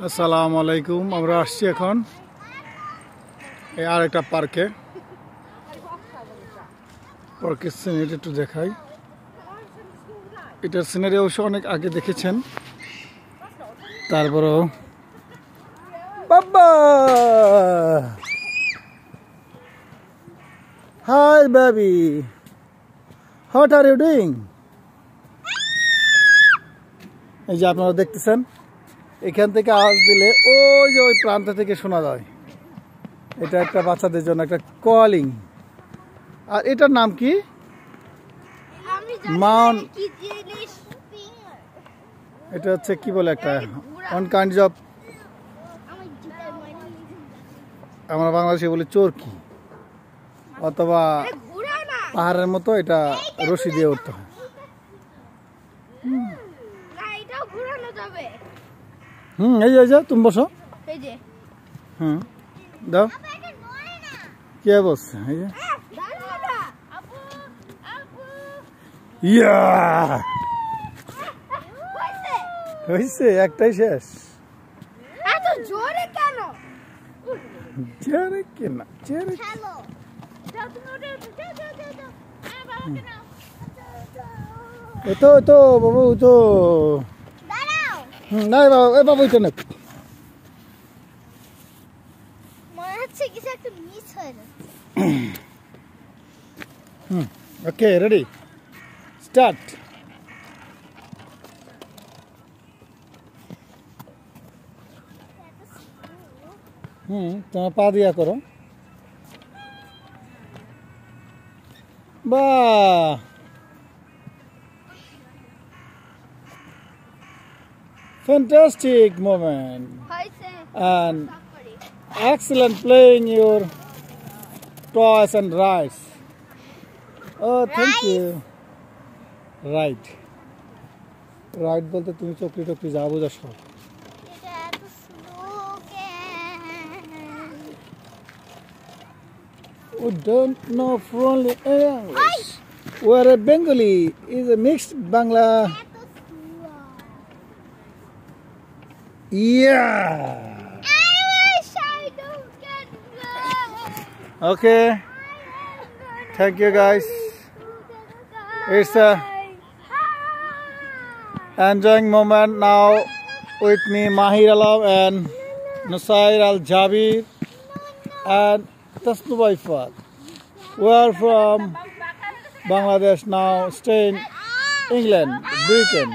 আসসালামু আলাইকুম। আমরা আসছি এখন এই আরেকটা পার্কের সিনারি একটু দেখাই। এটার সিনারি অবশ্য অনেক আগে দেখেছেন, তারপরেও বাবা hi baby, what are you doing? এই যে আপনারা দেখতেছেন, এখান থেকে আওয়াজ দিলে ওই যে ওই প্রান্ত থেকে শোনা যায়। এটা একটা বাচ্চাদের জন্য একটা কলিং। আর এটার নাম কি? মাউন্ট। এটা হচ্ছে কি বলে একটা অন কাইন্ডস অফ, আমরা বাংলাদেশে বলি চরকি, অথবা পাহাড়ের মতো এটা রশি দিয়ে উঠতে হয়। এই যে তুমি বসো। দাও কে বসছে? এই যে হয়েছে, একটাই শেষ। জোরে কেন? তো বাবু তো না বাবা, বাবু তো না। ওকে, রেডি, স্টার্ট। তোমার পা দিয়া করো। বাহ, fantastic moment and excellent playing your toys and rides. Oh, thank you. Right বলতে তুমি চকরি টকরি যা বোঝা সব। We don't know fluently English. We're a Bengali. Is a mixed Bangla. Yeah. I wish I don't get that. Okay. Thank you guys. It's a enjoying moment now with me, Mahir Alam and Nusair Al Jabir and Tasnubai Fad. We are from Bangladesh now, stay in England, Britain.